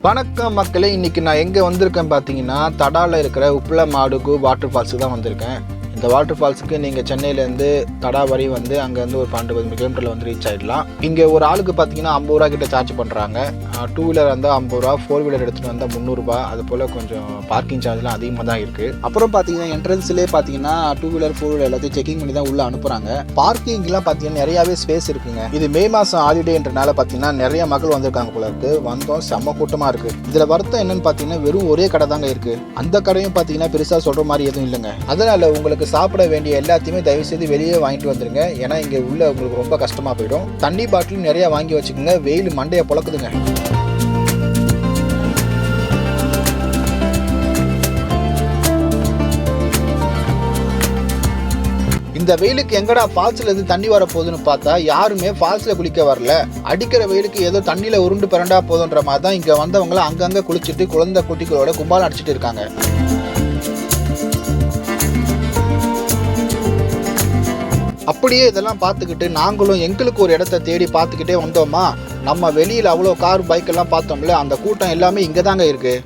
வணக்கம் மக்களே, இன்னைக்கு நான் எங்கே வந்திருக்கேன் பார்த்தீங்கன்னா, தடாவில் இருக்கிற உப்பலமாடுகு வாட்டர் ஃபால்ஸுக்கு தான் வந்திருக்கேன். இந்த வாட்டர் ஃபால்ஸுக்கு நீங்கள் சென்னையிலேருந்து தடா வரை வந்து அங்கேருந்து ஒரு 12 கிலோமீட்டரில் வந்து ரீச் ஆகிடலாம். இங்கே ஒரு ஆளுக்கு பார்த்தீங்கன்னா 50 ரூபா கிட்ட சார்ஜ் பண்ணுறாங்க. 2 வீலர் வந்தால் 50 ரூபா, 4 வீலர் எடுத்துகிட்டு வந்தால் 300 ரூபா. அது போல் கொஞ்சம் பார்க்கிங் சார்ஜ்லாம் அதிகமாக தான் இருக்குது. அப்புறம் பார்த்தீங்கன்னா என்ட்ரன்ஸ்லேயே பார்த்தீங்கன்னா 2 வீலர் 4 வீலர் எல்லாத்தையும் செக்கிங் பண்ணி தான் உள்ளே அனுப்புகிறாங்க. பார்க்கிங்லாம் பார்த்தீங்கன்னா நிறையாவே ஸ்பேஸ் இருக்குங்க. இது மே மாதம் ஹாலிடேன்றனால பார்த்தீங்கன்னா நிறைய மக்கள் வந்திருக்காங்க போல இருக்கு. வந்தோம், செம்ம கூட்டமாக இருக்குது. இதில் வருத்தம் என்னன்னு பார்த்தீங்கன்னா வெறும் ஒரே கடை தாங்க இருக்குது. அந்த கடையும் பார்த்தீங்கன்னா பெருசாக சொல்கிற மாதிரி எதுவும் இல்லைங்க. அதனால் உங்களுக்கு சாப்பிட வேண்டிய எல்லாத்தையுமே தயவு செய்து வெளியே வாங்கிட்டு வந்துருங்க. ஏன்னா இங்கே உள்ள உங்களுக்கு ரொம்ப கஷ்டமாக போயிடும். தண்ணி பாட்டிலும் நிறைய வாங்கி வச்சுக்கோங்க. வெயில் மண்டையை பொழக்குதுங்க. இந்த வெயிலுக்கு எங்கடா ஃபால்ஸ்ல இருந்து தண்ணி வர போகுதுன்னு பார்த்தா யாருமே ஃபால்ஸ்ல குளிக்க வரல. அடிக்கிற வெயிலுக்கு ஏதோ தண்ணியில உருண்டு பிறண்டா போதுன்ற மாதிரி தான் இங்க வந்தவங்களை அங்கங்க குளிச்சுட்டு குழந்தை குட்டிகளோட கும்பாலம் அடிச்சுட்டு இருக்காங்க. அப்படியே இதெல்லாம் பார்த்துக்கிட்டு நாங்களும் எங்களுக்கு ஒரு இடத்த தேடி பார்த்துக்கிட்டே வந்தோமா. நம்ம வெளியில் அவ்வளோ கார் பைக் எல்லாம் பார்த்தோம்ல, அந்த கூட்டம் எல்லாமே இங்கே தாங்க இருக்கு.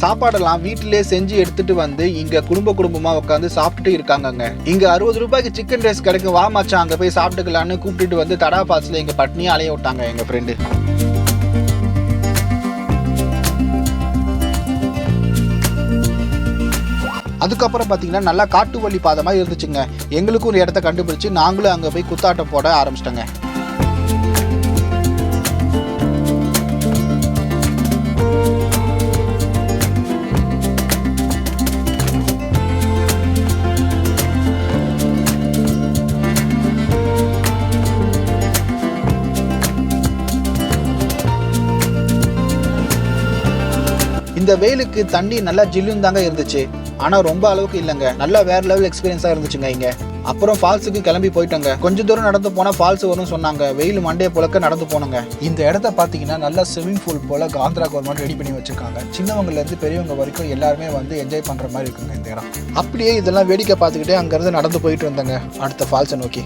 சாப்பாடெல்லாம் வீட்டிலே செஞ்சு எடுத்துட்டு வந்து இங்க குடும்பமா உட்காந்து சாப்பிட்டுட்டு இருக்காங்கங்க. இங்க 60 ரூபாய்க்கு சிக்கன் ரைஸ் கிடைக்கும், வா மச்சான் அங்க போய் சாப்பிட்டுக்கலான்னு கூப்பிட்டுட்டு வந்து தடா பால்ஸ்ல எங்க பட்னியை அலைய விட்டாங்க எங்க ஃப்ரெண்டு. அதுக்கப்புறம் பார்த்தீங்கன்னா நல்லா காட்டு வழி பாதை மாதிரி இருந்துச்சுங்க. எங்களுக்கும் ஒரு இடத்த கண்டுபிடிச்சு நாங்களும் அங்கே போய் குத்தாட்டம் போட ஆரம்பிச்சிட்டோங்க. இந்த வெயிலுக்கு தண்ணி நல்லா ஜில்லுன்னு தாங்க இருந்துச்சு. ஆனால் ரொம்ப அளவுக்கு இல்லைங்க. நல்லா வேற லெவல் எக்ஸ்பீரியன்ஸாக இருந்துச்சுங்க இங்க. அப்புறம் ஃபால்ஸுக்கு கிளம்பி போயிட்டோங்க. கொஞ்சம் தூரம் நடந்து போனால் ஃபால்ஸ் வரும்னு சொன்னாங்க. வெயில் மண்டையை புழக்க நடந்து போனோங்க. இந்த இடத்த பார்த்தீங்கன்னா நல்லா ஸ்விம்மிங் பூல் போல ஆந்திரா கவர்மெண்ட் ரெடி பண்ணி வச்சிருக்காங்க. சின்னவங்கலேருந்து பெரியவங்க வரைக்கும் எல்லாருமே வந்து என்ஜாய் பண்ணுற மாதிரி இருக்குங்க இந்த இடம். அப்படியே இதெல்லாம் வேடிக்கை பார்த்துக்கிட்டே அங்கேருந்து நடந்து போயிட்டு வந்தாங்க அடுத்த ஃபால்ஸை நோக்கி.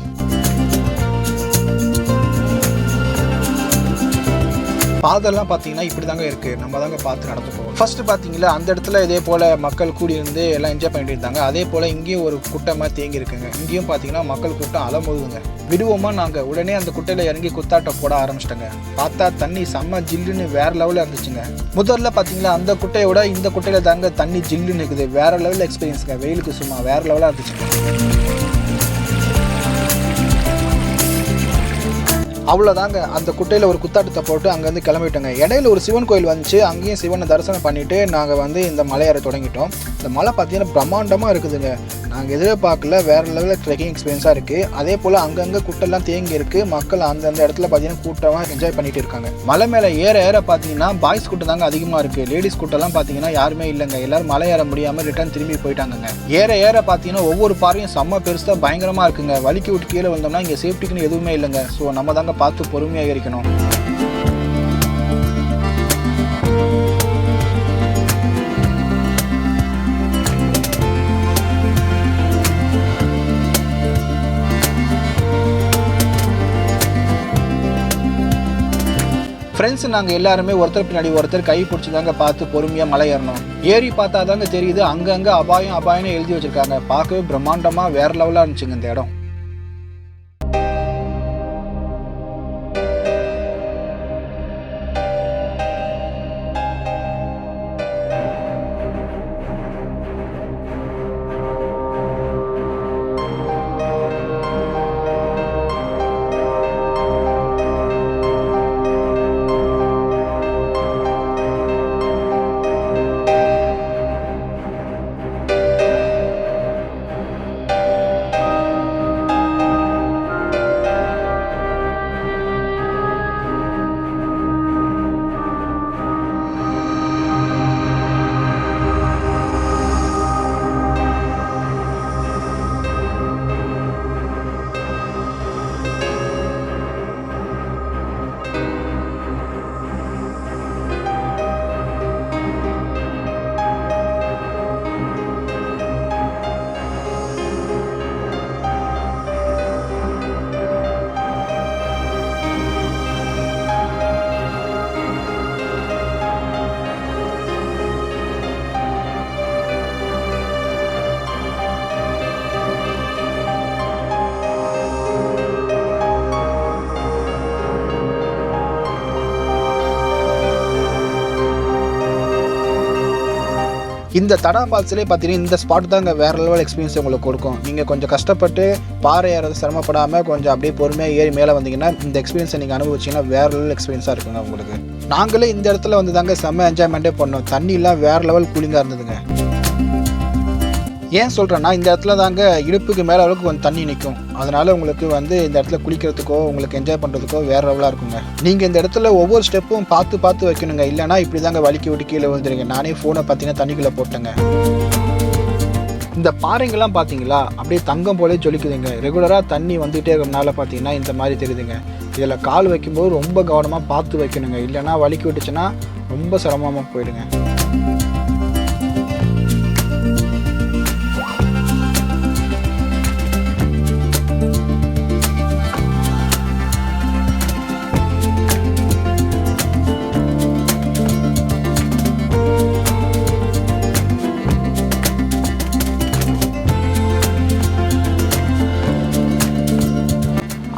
பாதெல்லாம் பார்த்தீங்கன்னா இப்படி தாங்க இருக்குது. நம்ம தாங்க பார்த்து நடந்து போவோம். ஃபர்ஸ்ட்டு பார்த்தீங்களா அந்த இடத்துல இதே போல் மக்கள் கூடி இருந்து எல்லாம் என்ஜாய் பண்ணிட்டு இருந்தாங்க. அதே போல் இங்கேயும் ஒரு குட்டைமாக தேங்கி இருக்குங்க. இங்கேயும் பார்த்தீங்கன்னா மக்கள் கூட்டம் அலமோதுங்க. விடுவோமா நாங்கள் உடனே அந்த குட்டையில் இறங்கி குத்தாட்டம் போட ஆரம்பிச்சிட்டோங்க. பார்த்தா தண்ணி செம்ம ஜில்லுன்னு வேற லெவலில் இருந்துச்சுங்க. முதல்ல பார்த்தீங்களா அந்த குட்டையோட இந்த குட்டையில் தாங்க தண்ணி ஜில்லுன்னு இருக்குது. வேற லெவலில் எக்ஸ்பீரியன்ஸுங்க. வெயிலுக்கு சும்மா வேற லெவலாக இருந்துச்சுங்க. அவ்வளோதாங்க, அந்த குட்டையில் ஒரு குத்தாட்டத்தை போட்டு அங்கேருந்து கிளம்பிட்டோங்க. இடையில ஒரு சிவன் கோயில் வந்துச்சு. அங்கேயும் சிவனை தரிசனம் பண்ணிவிட்டு நாங்கள் வந்து இந்த மலையேற தொடங்கிட்டோம். இந்த மலை பார்த்தீங்கன்னா பிரம்மாண்டமாக இருக்குதுங்க. நாங்கள் எதிர்பார்க்கல, வேறு லெவலில் ட்ரெக்கிங் எக்ஸ்பீரியன்ஸாக இருக்குது. அதே போல் அங்கங்கே குட்டெல்லாம் தேங்கி இருக்குது. மக்கள் அந்தந்த இடத்துல பார்த்தீங்கன்னா கூட்டமாக என்ஜாய் பண்ணிட்டு இருக்காங்க. மலை மேலே ஏற ஏற பார்த்தீங்கன்னா பாய்ஸ் கூட்டம் தாங்க அதிகமாக இருக்குது. லேடிஸ் கூட்டம்லாம் பார்த்தீங்கன்னா யாருமே இல்லைங்க. எல்லோரும் மலை ஏற முடியாமல் ரிட்டர்ன் திரும்பி போயிட்டாங்க. ஏற ஏற பார்த்தீங்கன்னா ஒவ்வொரு பாறையும் செம்ம பெருசாக பயங்கரமாக இருக்குங்க. வலிக்கி விட்டு கீழே வந்தோம்னா இங்கே சேஃப்டிக்குன்னு எதுவுமே இல்லைங்க. ஸோ நம்ம தாங்க பார்த்து பொறுமையாக இருக்கணும். ஃப்ரெண்ட்ஸ் நாங்கள் எல்லாருமே ஒருத்தர் பின்னாடி ஒருத்தர் கை பிடிச்சி தாங்க பார்த்து பொறுமையாக மலை ஏறணும். ஏறி பார்த்தா தாங்க தெரியுது அங்கங்கே அபாயம் அபாயம்னு எழுதி வச்சுருக்காங்க. பார்க்கவே பிரம்மாண்டமாக வேறு லெவலாக இருந்துச்சுங்க இந்த இடம். இந்த தடா ஃபால்ஸ்லேயே பார்த்தீங்கன்னா இந்த ஸ்பாட் தாங்க வேறு லெவல் எக்ஸ்பீரியன்ஸ் உங்களுக்கு கொடுக்கும். நீங்கள் கொஞ்சம் கஷ்டப்பட்டு பாறை ஏறது சிரமப்படாமல் கொஞ்சம் அப்படியே பொறுமையாக ஏறி மேலே வந்தீங்கன்னா இந்த எக்ஸ்பீரியன்ஸை நீங்கள் அனுபவிச்சிங்கன்னா வேறு லெவல் எக்ஸ்பீரியன்ஸாக இருக்குங்க உங்களுக்கு. நாங்களே இந்த இடத்துல வந்து தாங்க செம்ம என்ஜாய்மெண்ட்டே பண்ணோம். தண்ணிலாம் வேறு லெவல் கூலிங்காக இருந்ததுங்க. ஏன் சொல்கிறேன்னா இந்த இடத்துல தாங்க இடுப்புக்கு மேலே அளவுக்கு கொஞ்சம் தண்ணி நிற்கும். அதனால் உங்களுக்கு வந்து இந்த இடத்துல குளிக்கிறதுக்கோ உங்களுக்கு என்ஜாய் பண்ணுறதுக்கோ வேறு லெவலாக இருக்குங்க. நீங்கள் இந்த இடத்துல ஒவ்வொரு ஸ்டெப்பும் பார்த்து வைக்கணுங்க. இல்லைனா இப்படி தாங்க வலிக்கி விட்டு கீழே விழுந்துருங்க. நானே ஃபோனை பார்த்தீங்கன்னா தண்ணிக்குள்ளே போட்டேங்க. இந்த பாறைங்கள்லாம் பார்த்தீங்களா அப்படியே தங்கம் போலே ஜொலிக்குதுங்க. ரெகுலராக தண்ணி வந்துகிட்டே இருக்கிறதுனால பார்த்தீங்கன்னா இந்த மாதிரி தெரியுதுங்க. இதில் கால் வைக்கும்போது ரொம்ப கவனமாக பார்த்து வைக்கணுங்க. இல்லைனா வலிக்கி விட்டுச்சுன்னா ரொம்ப சிரமமாக போயிடுங்க.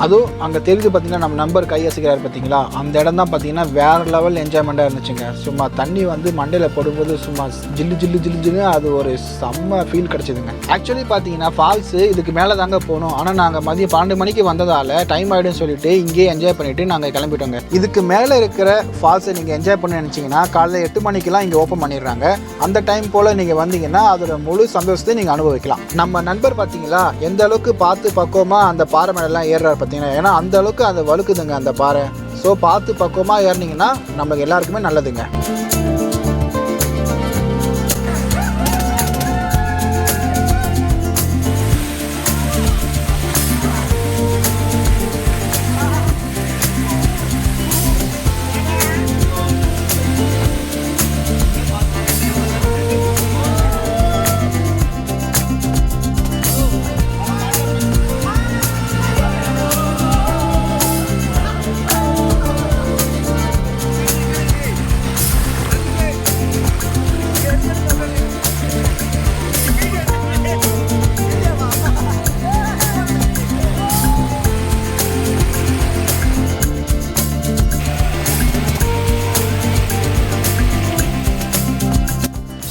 அதுவும் அங்கே தெரிஞ்சு பார்த்தீங்கன்னா நம்ம நம்பர் கையசிக்கிறாரு பார்த்தீங்களா, அந்த இடம் தான் பார்த்தீங்கன்னா வேறு லெவல் என்ஜாய்மெண்ட்டாக இருந்துச்சுங்க. சும்மா தண்ணி வந்து மண்டையில் போடும்போது சும்மா ஜில்லு அது ஒரு செம்ம ஃபீல் கிடச்சிதுங்க. ஆக்சுவலி பார்த்தீங்கன்னா ஃபால்ஸு இதுக்கு மேலே தாங்க போகணும். ஆனால் நாங்கள் மதியம் 12 மணிக்கு வந்ததால் டைம் ஆகிடும்னு சொல்லிட்டு இங்கேயே என்ஜாய் பண்ணிவிட்டு நாங்கள் கிளம்பிட்டோங்க. இதுக்கு மேலே இருக்கிற ஃபால்ஸை நீங்கள் என்ஜாய் பண்ண நினச்சிங்கன்னா காலையில் 8 மணிக்கெலாம் இங்கே ஓப்பன் பண்ணிடுறாங்க. அந்த டைம் போல் நீங்கள் வந்தீங்கன்னா அதோட முழு சந்தோஷத்தை நீங்கள் அனுபவிக்கலாம். நம்ம நண்பர் பார்த்தீங்களா எந்த அளவுக்கு பார்த்து பக்குவமாக அந்த பாறை மேலெல்லாம் ஏறுறாரு பார்த்தீங்கன்னா. ஏன்னா அந்த அளவுக்கு அது வழுக்குதுங்க அந்த பாறை. ஸோ பார்த்து பக்குவமாக ஏறினீங்கன்னா நமக்கு எல்லாருக்குமே நல்லதுங்க.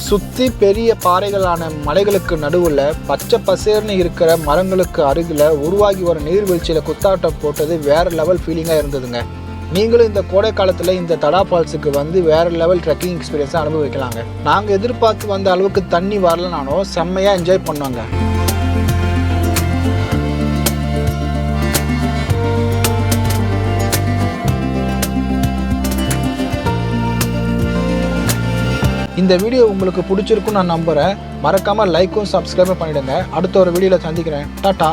சுற்றி பெரிய பாறைகளான மலைகளுக்கு நடுவில் பச்சை பசேர்னு இருக்கிற மரங்களுக்கு அருகில் உருவாகி வர நீர்வீழ்ச்சியில் குத்தாட்டம் போட்டது வேறு லெவல் ஃபீலிங்காக இருந்ததுங்க. நீங்களும் இந்த கோடை காலத்தில் இந்த தடா ஃபால்ஸுக்கு வந்து வேறு லெவல் ட்ரெக்கிங் எக்ஸ்பீரியன்ஸை அனுபவிக்கலாங்க. நாங்கள் எதிர்பார்த்து வந்த அளவுக்கு தண்ணி வரலனாலும் செம்மையாக என்ஜாய் பண்ணோங்க. இந்த வீடியோ உங்களுக்கு பிடிச்சிருக்குன்னு நான் நம்புகிறேன். மறக்காமல் லைக்கும் சப்ஸ்கிரைபும் பண்ணிவிடுங்க. அடுத்த ஒரு வீடியோவில் சந்திக்கிறேன். டாட்டா.